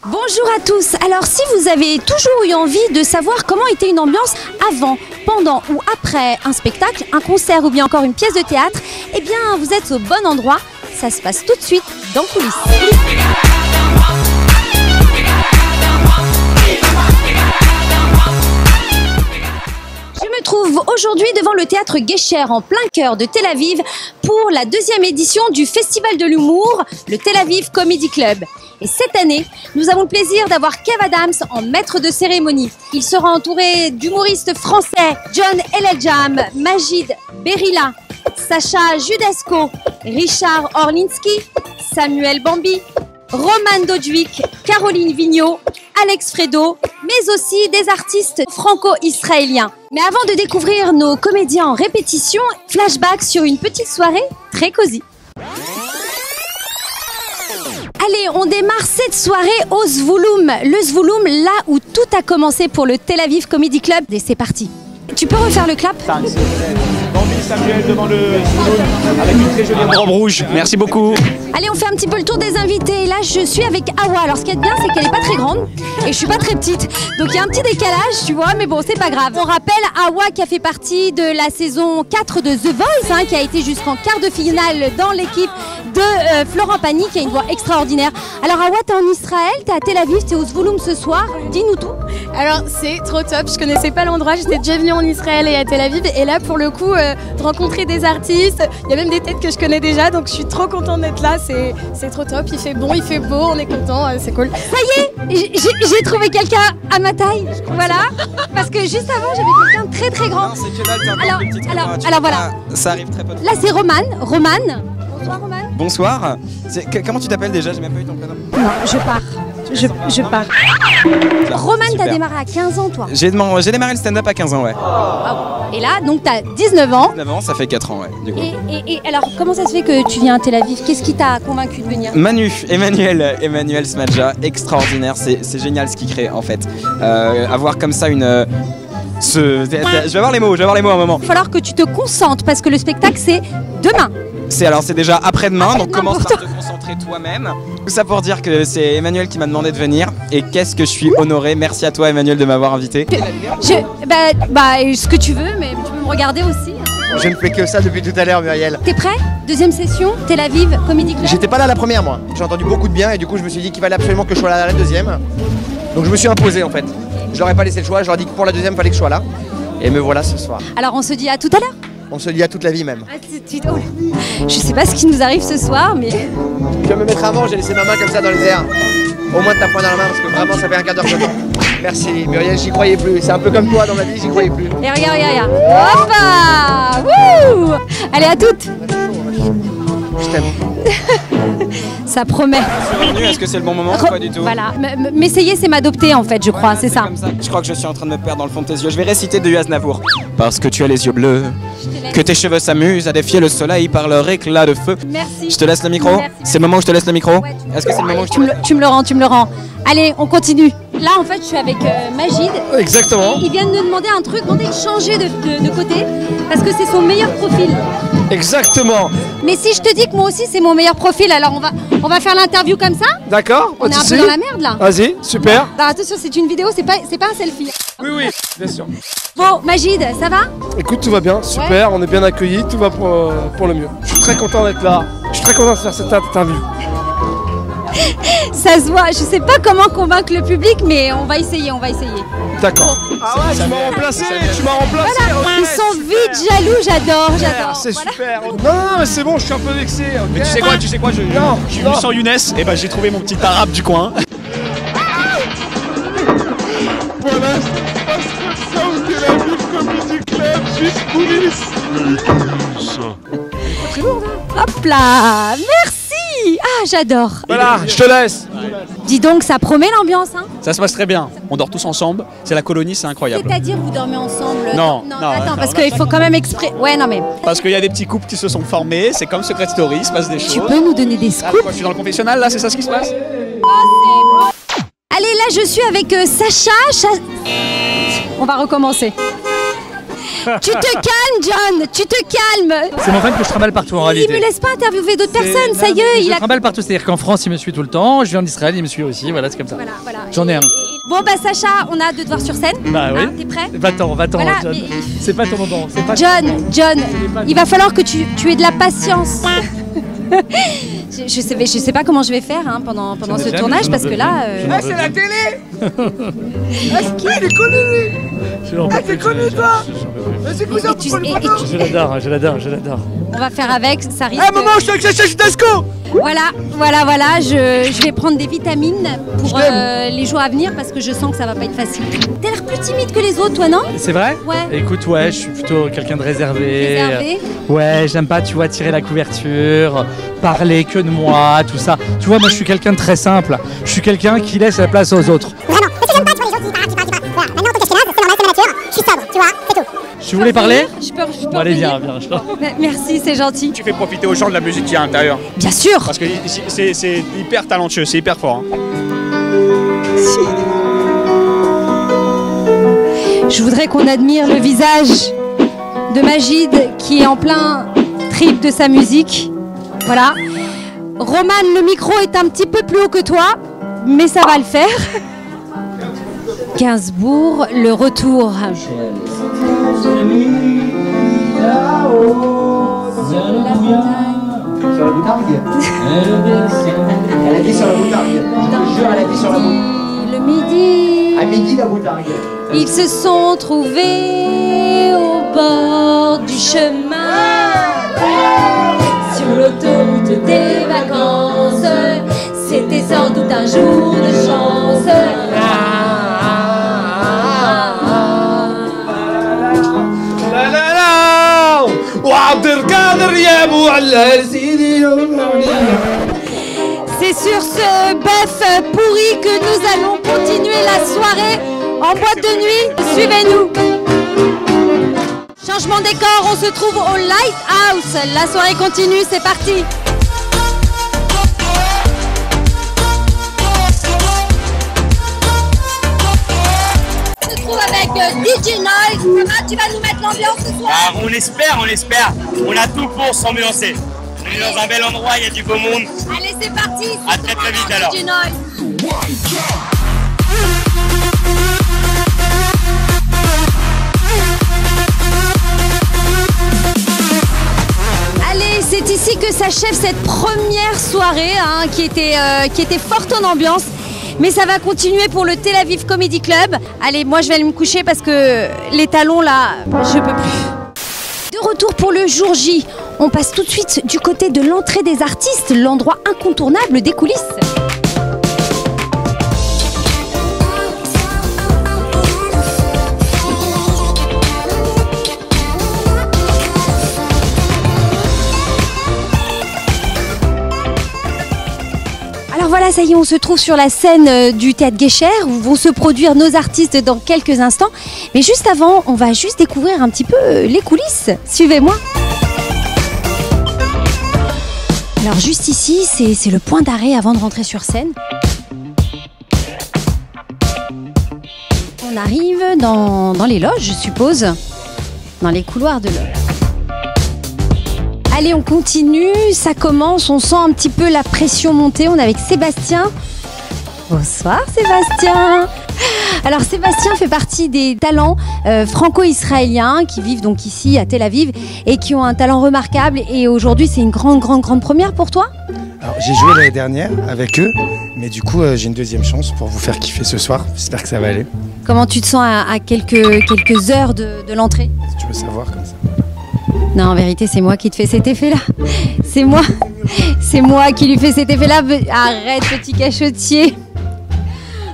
Bonjour à tous. Alors si vous avez toujours eu envie de savoir comment était une ambiance avant, pendant ou après un spectacle, un concert ou bien encore une pièce de théâtre, eh bien vous êtes au bon endroit. Ça se passe tout de suite dans Coulisses. Je me trouve aujourd'hui devant le théâtre Guescher en plein cœur de Tel Aviv pour la deuxième édition du Festival de l'humour, le Tel Aviv Comedy Club. Et cette année, nous avons le plaisir d'avoir Kev Adams en maître de cérémonie. Il sera entouré d'humoristes français, John Eljam, Majid Berila, Sacha Judasco, Richard Orlinski, Samuel Bambi, Roman Dodwick, Caroline Vigneault, Alex Fredo, mais aussi des artistes franco-israéliens. Mais avant de découvrir nos comédiens en répétition, flashback sur une petite soirée très cosy. Allez, on démarre cette soirée au Zvouloum. Le Zvouloum, là où tout a commencé pour le Tel Aviv Comedy Club. Et c'est parti. Tu peux refaire le clap? Bambi Samuel devant le Zvouloum avec une très jolie robe rouge. Merci beaucoup. Allez, on fait un petit peu le tour des invités. Là, je suis avec Awa. Alors, ce qui est bien, c'est qu'elle n'est pas très grande et je suis pas très petite. Donc, il y a un petit décalage, tu vois, mais bon, c'est pas grave. On rappelle Awa qui a fait partie de la saison 4 de The Voice, qui a été jusqu'en quart de finale dans l'équipe de Florent Pagny, qui a une voix extraordinaire. Alors, Awa, t'es en Israël, t'es à Tel Aviv, t'es au Zvouloum ce soir. Dis-nous tout. Alors, c'est trop top. Je connaissais pas l'endroit. J'étais déjà venue en Israël et à Tel Aviv. Et là, pour le coup, de rencontrer des artistes, il y a même des têtes que je connais déjà. Donc, je suis trop contente d'être là. C'est trop top. Il fait bon, il fait beau. On est content. C'est cool. Ça y est, j'ai trouvé quelqu'un à ma taille. Voilà. Parce que juste avant, j'avais quelqu'un de très très grand. Non, c'est que dalle, t'es encore plus petite que moi. Alors voilà. Ça arrive très peu. Là, c'est Roman. Roman. Bonsoir, Roman. Bonsoir. Comment tu t'appelles déjà? J'ai même pas eu ton prénom. Non, je pars. Je pars. Roman, t'as démarré à 15 ans, toi? J'ai démarré le stand-up à 15 ans, ouais. Et là, donc t'as 19 ans. 19 ans, ça fait 4 ans, ouais. Du coup. Et alors, comment ça se fait que tu viens à Tel Aviv? Qu'est-ce qui t'a convaincu de venir? Emmanuel Smadja, extraordinaire. C'est génial ce qu'il crée, en fait. Avoir comme ça une... Je vais avoir les mots un moment. Il va falloir que tu te concentres parce que le spectacle, c'est demain. C'est déjà après-demain, donc commence par te concentrer toi-même. Tout ça pour dire que c'est Emmanuel qui m'a demandé de venir. Et qu'est-ce que je suis honoré. Merci à toi, Emmanuel, de m'avoir invité. Ce que tu veux, mais tu peux me regarder aussi. Je ne fais que ça depuis tout à l'heure, Muriel. T'es prêt? Deuxième session, Tel Aviv Comedy Club. J'étais pas là la première, moi. J'ai entendu beaucoup de bien et du coup, je me suis dit qu'il fallait absolument que je sois là la deuxième. Donc je me suis imposé, en fait. Je leur ai pas laissé le choix. Je leur ai dit que pour la deuxième, il fallait que je sois là. Et me voilà ce soir. Alors on se dit à tout à l'heure. On se dit à toute la vie même. Je sais pas ce qui nous arrive ce soir, mais... Tu vas me mettre avant, j'ai laissé ma main comme ça dans les airs. Au moins de ta poing dans la main parce que vraiment ça fait un quart d'heure que j'attends. Merci Muriel, j'y croyais plus. C'est un peu comme toi dans ma vie, j'y croyais plus. Et regarde. Hoppa. Wouh. Allez, à toutes. Je t'aime. Ça promet. Est-ce que c'est le bon moment? Pas du tout. Voilà, m'essayer c'est m'adopter en fait, je crois, c'est ça. Comme ça. Je crois que je suis en train de me perdre dans le fond de tes yeux. Je vais réciter de Aznavour. Parce que tu as les yeux bleus, que tes cheveux s'amusent à défier le soleil par leur éclat de feu. Merci. Je te laisse le micro. C'est le moment où je te laisse le micro. Ouais, Est-ce que c'est le moment où tu me le rends. Allez, on continue. Là en fait je suis avec Majid. Exactement. Il vient de nous demander un truc, demander de changer de côté parce que c'est son meilleur profil. Exactement. Mais si je te dis que moi aussi c'est mon meilleur profil, alors on va faire l'interview comme ça. D'accord. On est un peu dans la merde là. Vas-y, super. Bah attention, c'est une vidéo, c'est pas un selfie. Oui, bien sûr. Bon, Majid, ça va? Écoute, tout va bien, super, on est bien accueillis, tout va pour le mieux. Je suis très content d'être là, je suis très content de faire cette interview. Ça se voit, je sais pas comment convaincre le public, mais on va essayer. D'accord. Ah ouais, tu m'as remplacé. Voilà. Okay. Ils sont vite jaloux, j'adore. C'est super. Non, mais c'est bon, je suis un peu vexé. Okay. Mais tu sais quoi, je suis venu sans Younes, et ben j'ai trouvé mon petit arabe du coin. Voilà, c'est ça au Tel Aviv Comedy Club, juste coulisses. Hop là, merci. Ah, j'adore. Voilà, je te laisse. Dis donc, ça promet l'ambiance, hein? Ça se passe très bien, on dort tous ensemble, c'est la colonie, c'est incroyable. C'est-à-dire, vous dormez ensemble? Non, attends, parce qu'il faut quand même exprès. Ouais, non mais... Parce qu'il y a des petits couples qui se sont formés, c'est comme Secret Story, il se passe des choses. Tu peux nous donner des Ah, scoops? quoi, je suis dans le confessionnal là, c'est ça ce qui se passe? Allez, là, je suis avec Sacha. On va recommencer. Tu te calmes, John, tu te calmes. C'est mon fan que je trimballe partout en Il réalité. me laisse pas interviewer d'autres personnes, ça y est, Je trimballe partout, c'est-à-dire qu'en France il me suit tout le temps, je viens en Israël, il me suit aussi, voilà, c'est comme ça. Voilà, voilà. J'en ai un. Bon bah Sacha, on a hâte de te voir sur scène. Bah oui. Hein, t'es prêt? Va-t'en, Voilà, John. mais- C'est pas ton moment. C'est pas John, il va falloir que tu aies de la patience. je sais pas comment je vais faire hein, pendant J'en ai ce jamais, tournage j'en parce ai que jamais. là. J'en ai c'est la télé. Il est connu. t'es connu toi. C'est quoi ça? Je l'adore. On va faire avec, ça risque. Maman, je suis avec Sacha Judasco. Voilà, je vais prendre des vitamines pour les jours à venir parce que je sens que ça va pas être facile. T'as l'air plus timide que les autres, toi, non? C'est vrai? Ouais. Écoute, ouais, je suis plutôt quelqu'un de réservé. Réservé. Ouais, j'aime pas, tu vois, tirer la couverture, parler que de moi, tout ça. Tu vois, moi, je suis quelqu'un de très simple. Je suis quelqu'un qui laisse la place aux autres. Vraiment, parce que j'aime pas, tu vois, les gens qui parlent. Voilà, maintenant, en tant qu'Ashkénaze, c'est normal, c'est ma nature. Je suis sobre, tu vois, c'est tout. Tu voulais parler? Je peux Bon, allez, venir. viens. Merci, c'est gentil. Tu fais profiter aux gens de la musique qu'il y a à l'intérieur. Bien sûr. Parce que c'est hyper talentueux, c'est hyper fort. Hein. Je voudrais qu'on admire le visage de Magid qui est en plein trip de sa musique. Voilà. Roman, le micro est un petit peu plus haut que toi, mais ça va le faire. Gainsbourg, le retour. Sur la boutargue. Elle a dit sur la boutargue. Je te jure, elle a dit sur la boutargue. Le midi, À midi, la boutargue. ils se sont trouvés au bord du chemin. Sur l'autoroute des vacances, c'était sans doute un jour de chance. C'est sur ce bœuf pourri que nous allons continuer la soirée en boîte de nuit. Suivez-nous. Changement de décor, on se trouve au Lighthouse. La soirée continue, c'est parti. On se trouve avec DJ Noise. Tu vas nous mettre l'ambiance ce soir. Ah, on espère. On a tout pour s'ambiancer. On est dans un bel endroit, il y a du beau monde. Allez, c'est parti. À très très vite alors. DJ Noise. Allez, c'est ici que s'achève cette première soirée hein, qui était forte en ambiance. Mais ça va continuer pour le Tel Aviv Comedy Club. Allez, moi je vais aller me coucher parce que les talons là, je peux plus. De retour pour le jour J. On passe tout de suite du côté de l'entrée des artistes, l'endroit incontournable des coulisses. Alors voilà, ça y est, on se trouve sur la scène du Théâtre Guécher où vont se produire nos artistes dans quelques instants. Mais juste avant, on va juste découvrir un petit peu les coulisses. Suivez-moi. Alors juste ici, c'est le point d'arrêt avant de rentrer sur scène. On arrive dans les loges, je suppose, dans les couloirs de loge. Allez, on continue, ça commence, on sent un petit peu la pression monter. On est avec Sébastien. Bonsoir Sébastien. Alors Sébastien fait partie des talents franco-israéliens qui vivent donc ici à Tel Aviv et qui ont un talent remarquable. Et aujourd'hui, c'est une grande première pour toi? Alors, j'ai joué l'année dernière avec eux, mais du coup, j'ai une deuxième chance pour vous faire kiffer ce soir. J'espère que ça va aller. Comment tu te sens à quelques heures de l'entrée? Si tu veux savoir comme ça. Non, en vérité, c'est moi qui te fais cet effet-là. C'est moi qui lui fais cet effet-là. Arrête, petit cachotier.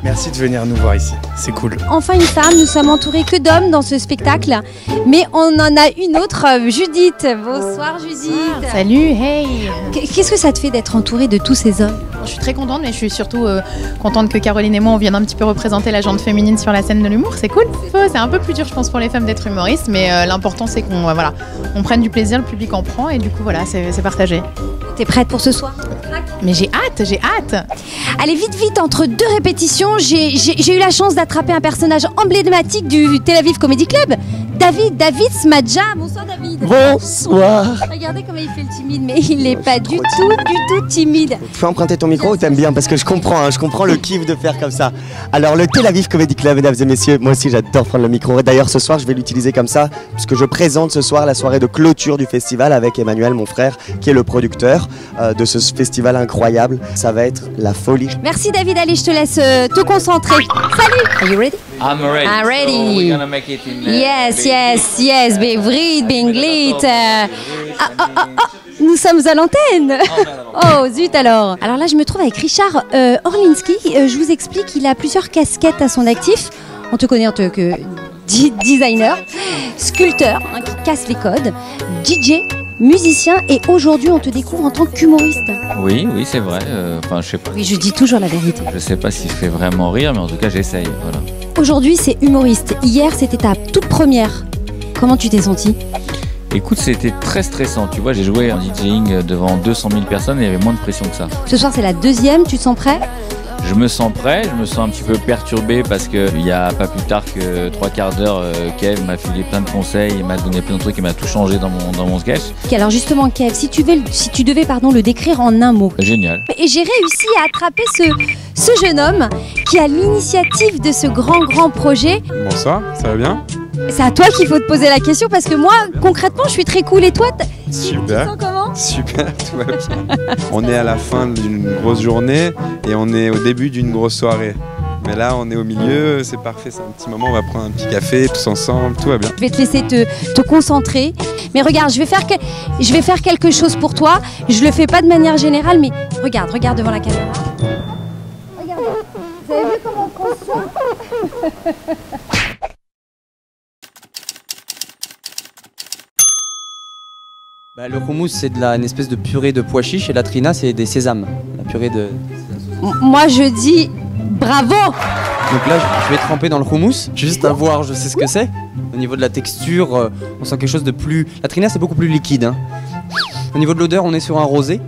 Merci de venir nous voir ici, c'est cool. Enfin une femme, nous sommes entourés que d'hommes dans ce spectacle, mais on en a une autre, Judith. Bonsoir Judith. Salut, hey. Qu'est-ce que ça te fait d'être entourée de tous ces hommes? Je suis très contente, mais je suis surtout contente que Caroline et moi on vienne un petit peu représenter la gente féminine sur la scène de l'humour. C'est cool. C'est un peu plus dur, je pense, pour les femmes d'être humoristes, mais l'important c'est qu'on on prenne du plaisir, le public en prend, et du coup voilà, c'est partagé. T'es prête pour ce soir? Mais j'ai hâte. Allez, vite, entre deux répétitions, j'ai eu la chance d'attraper un personnage emblématique du Tel Aviv Comedy Club, David Smadja. Bonsoir David. Bonsoir. Regardez comment il fait le timide, mais il n'est pas du tout timide. Tu peux emprunter ton micro ou t'aimes bien? Parce que je comprends le kiff de faire comme ça. Alors le Tel Aviv Comedy Club, mesdames et messieurs, moi aussi j'adore prendre le micro. Et d'ailleurs ce soir je vais l'utiliser comme ça, puisque je présente ce soir la soirée de clôture du festival avec Emmanuel, mon frère, qui est le producteur de ce festival incroyable. Ça va être la folie. Merci David, allez je te laisse te concentrer. Salut. Are you ready? I'm ready. I'm ready. So we're gonna make it in, Yes, Bevrid, Benglit. Nous sommes à l'antenne. Oh zut alors. Alors là je me trouve avec Richard Orlinski. Je vous explique, il a plusieurs casquettes à son actif. On te connaît en tant que designer, sculpteur qui casse les codes, DJ, musicien, et aujourd'hui on te découvre en tant qu'humoriste. Oui, c'est vrai. Enfin, je sais pas. Oui, je dis toujours la vérité. Je sais pas si je fais vraiment rire, mais en tout cas, j'essaye. Voilà. Aujourd'hui, c'est humoriste. Hier, c'était ta toute première. Comment tu t'es senti? Écoute, c'était très stressant. Tu vois, j'ai joué en DJing devant 200 000 personnes et il y avait moins de pression que ça. Ce soir, c'est la deuxième. Tu te sens prêt? Je me sens prêt, je me sens un petit peu perturbé parce qu'il n'y a pas plus tard que 3/4 d'heure, Kev m'a filé plein de conseils, il m'a donné plein de trucs, il m'a tout changé dans mon sketch. Alors justement, Kev, si tu devais le décrire en un mot. Génial. Et j'ai réussi à attraper ce jeune homme qui a l'initiative de ce grand projet. Bonsoir, ça va bien? C'est à toi qu'il faut te poser la question parce que moi, concrètement, je suis très cool. Et toi, super. Tu te sens comment? Super, tout va bien. On est à la fin d'une grosse journée et on est au début d'une grosse soirée. Mais là, on est au milieu, c'est parfait, c'est un petit moment, on va prendre un petit café tous ensemble, tout va bien. Je vais te laisser te concentrer. Mais regarde, je vais faire quelque chose pour toi. Je le fais pas de manière générale, mais regarde devant la caméra. Regardez, vous avez vu comment on conçoit? Le houmous, c'est une espèce de purée de pois chiches et la trina, c'est des sésames. La purée de... Moi, je dis bravo. Donc là, je vais tremper dans le houmous, juste à voir, je sais ce que c'est. Au niveau de la texture, on sent quelque chose de plus... La trina, c'est beaucoup plus liquide. Hein. Au niveau de l'odeur, on est sur un rosé,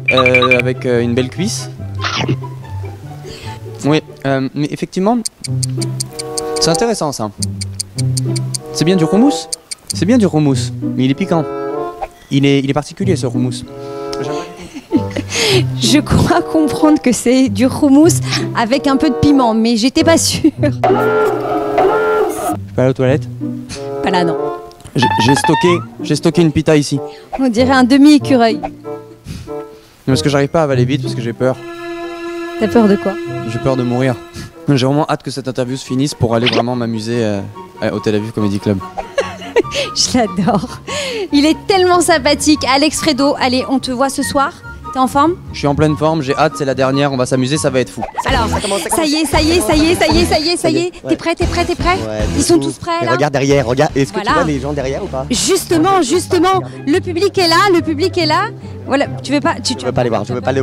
avec une belle cuisse. Oui, mais effectivement, c'est intéressant ça. C'est bien du houmous. C'est bien du houmous, mais il est piquant. Il est particulier ce houmous. Je crois comprendre que c'est du houmous avec un peu de piment, mais j'étais pas sûre. Je peux aller aux toilettes? Pas là, non. J'ai stocké une pita ici. On dirait un demi-écureuil. Parce que j'arrive pas à avaler vite parce que j'ai peur. T'as peur de quoi? J'ai peur de mourir. J'ai vraiment hâte que cette interview se finisse pour aller vraiment m'amuser au Tel Aviv Comedy Club. Je l'adore. Il est tellement sympathique. Alex Fredo, allez, on te voit ce soir. T'es en forme? Je suis en pleine forme, j'ai hâte, c'est la dernière, on va s'amuser, ça va être fou. Alors, ça y est. T'es prêt? Ouais, ils sont tous prêts là? Regarde derrière, regarde. Est-ce que tu vois les gens derrière ou pas? Justement, le public est là. Voilà, tu veux pas les voir, je veux pas les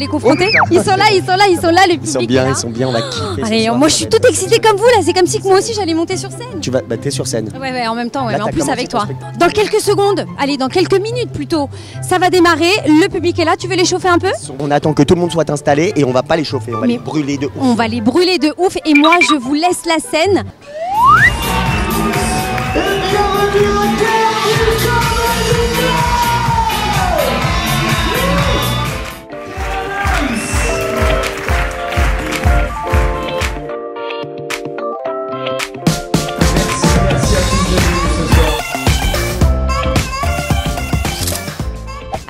confronter? Ils sont là, le public ils sont bien, on va kiffer. Allez, moi je suis toute excitée comme vous là, c'est comme si que moi aussi j'allais monter sur scène. T'es sur scène. Ouais, en même temps, là, mais en plus avec toi. Dans quelques secondes, dans quelques minutes plutôt, ça va démarrer, le public est là, tu veux les chauffer un peu? On attend que tout le monde soit installé et on va pas les chauffer, on va les brûler de ouf. On va les brûler de ouf et moi je vous laisse la scène.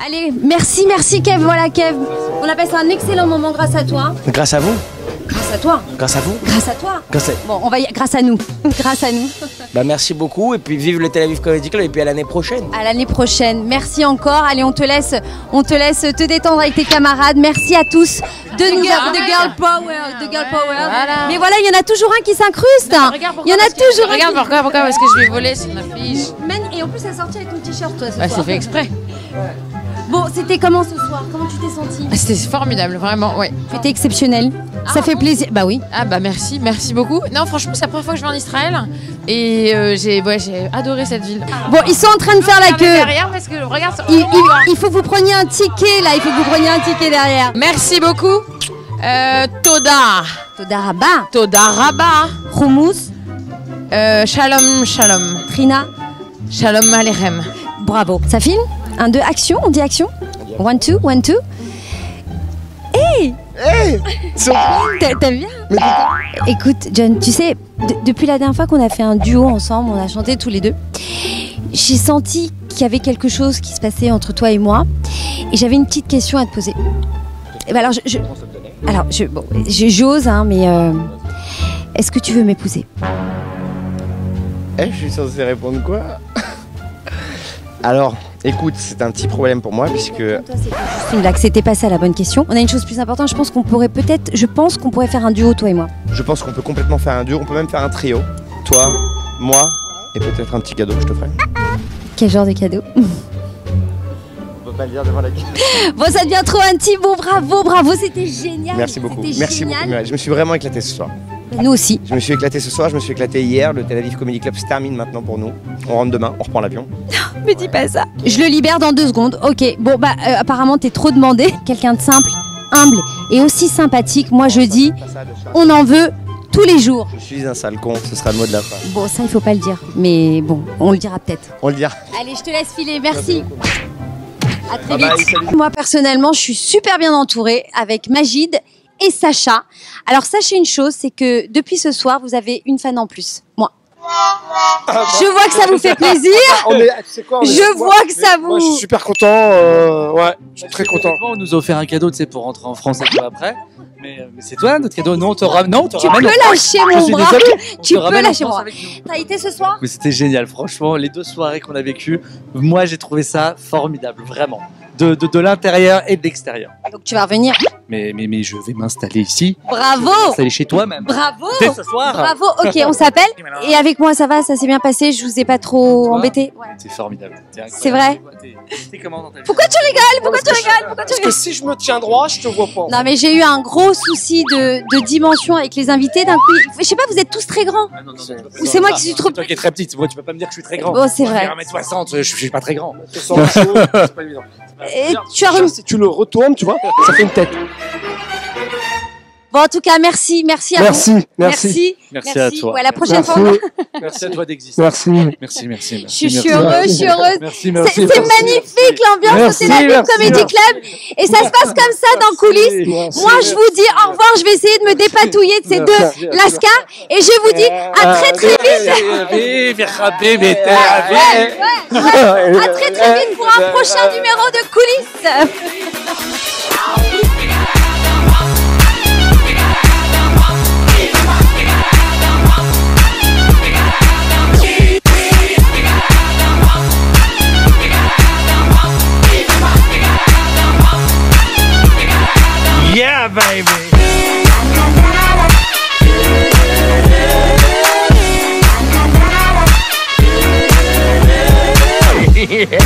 Allez, merci Kev, voilà Kev. On a passé un excellent moment grâce à toi. Grâce à vous? Grâce à toi. Grâce à vous? Grâce à toi. Bon, grâce à nous. Grâce à nous. Merci beaucoup et puis vive le Tel Aviv Comedy Club et puis à l'année prochaine. À l'année prochaine. Merci encore. Allez, on te laisse te détendre avec tes camarades. Merci à tous de nous avoir de Girl Power. Voilà. Mais voilà, il y en a toujours un qui s'incruste. Il y en a toujours un. Regarde pourquoi? Parce que je lui ai volé son affiche. Et en plus, elle est sortie avec ton t-shirt, toi, ce soir. C'est fait exprès. Bon, c'était comment ce soir? Comment tu t'es sentie? C'était formidable, vraiment, ouais. C'était exceptionnel. Ça fait plaisir. Bah oui. Merci beaucoup. Non, franchement, c'est la première fois que je vais en Israël et j'ai adoré cette ville. Bon, ils sont en train de faire la queue. Derrière parce que regarde. Il faut que vous preniez un ticket là. Il faut que vous preniez un ticket derrière. Merci beaucoup. Toda Rabba. Houmous. Shalom. Trina. Shalom Aleichem. Bravo. Ça filme 1, 2, action. On dit action. 1, 2, 1, 2. Hey! Hey! T'aimes bien? Écoute, John, tu sais, depuis la dernière fois qu'on a fait un duo ensemble, on a chanté tous les deux, j'ai senti qu'il y avait quelque chose qui se passait entre toi et moi, et j'avais une petite question à te poser. Et ben alors, j'ose, hein, mais est-ce que tu veux m'épouser? Je suis censé répondre quoi? Alors, écoute, c'est un petit problème pour moi puisque... C'est une blague, c'était pas ça la bonne question. On a une chose plus importante, je pense qu'on pourrait faire un duo, toi et moi. Je pense qu'on peut complètement faire un duo, on peut même faire un trio. Toi, moi, et peut-être un petit cadeau que je te ferai. Quel genre de cadeau? On peut pas le dire devant la gueule. Bon, ça devient trop intime, bon, bravo, c'était génial. Merci beaucoup, merci beaucoup. Je me suis vraiment éclaté ce soir. Nous aussi. Je me suis éclaté ce soir, je me suis éclaté hier. Le Tel Aviv Comedy Club se termine maintenant pour nous. On rentre demain, on reprend l'avion. Me dis pas ça. Je le libère dans 2 secondes. Ok, bon bah apparemment t'es trop demandé. Quelqu'un de simple, humble et aussi sympathique. Moi je dis, on en veut tous les jours. Je suis un sale con, ce sera le mot de la fin. Bon, ça il faut pas le dire, mais bon, on le dira peut-être. On le dira. Allez, je te laisse filer, merci. À très vite. Moi personnellement, je suis super bien entourée avec Majid et Sacha. Alors sachez une chose, c'est que depuis ce soir, vous avez une fan en plus, moi. Je vois que ça vous fait plaisir. Je vois que ça vous... Moi, je suis super content. Ouais, je suis très content. On nous a offert un cadeau, tu sais, pour rentrer en France avec toi après. Mais c'est toi notre cadeau. Non, on te ramène. Non, tu peux lâcher mon bras. Tu peux lâcher mon bras. T'as été ce soir? Mais c'était génial, franchement. Les 2 soirées qu'on a vécues, moi j'ai trouvé ça formidable, vraiment. De l'intérieur et de l'extérieur. Donc tu vas revenir? Mais je vais m'installer ici. Bravo! M'installer chez toi même. Bravo! Dès ce soir. Bravo, ok, on s'appelle. Et avec moi ça va, ça s'est bien passé, je vous ai pas trop embêté? Ouais. C'est formidable. C'est vrai? T'es comment dans ta vie? Pourquoi tu rigoles? Parce que si je me tiens droit, je te vois pas. Non mais j'ai eu un gros souci de dimension avec les invités d'un coup. Je sais pas, vous êtes tous très grands. Ou c'est moi qui suis trop... Toi qui es très petite, tu peux pas me dire que je suis très grand. Bon, c'est vrai. 1m60, je suis pas très grand. C'est pas évident. Et tu as remis... Si tu le retournes, tu vois, ça fait une tête. Bon, en tout cas, merci à vous. Merci à toi. Ouais, la prochaine fois. Merci à toi d'exister. Merci. Je suis heureuse. Merci. C'est magnifique l'ambiance au Tel Aviv Comedy Club. Et ça se passe comme ça dans coulisses. Moi, je vous dis au revoir. Je vais essayer de me dépatouiller de ces 2 lascars. Et je vous dis à très vite. À très vite pour un prochain numéro de coulisses. Yeah, baby. Yeah.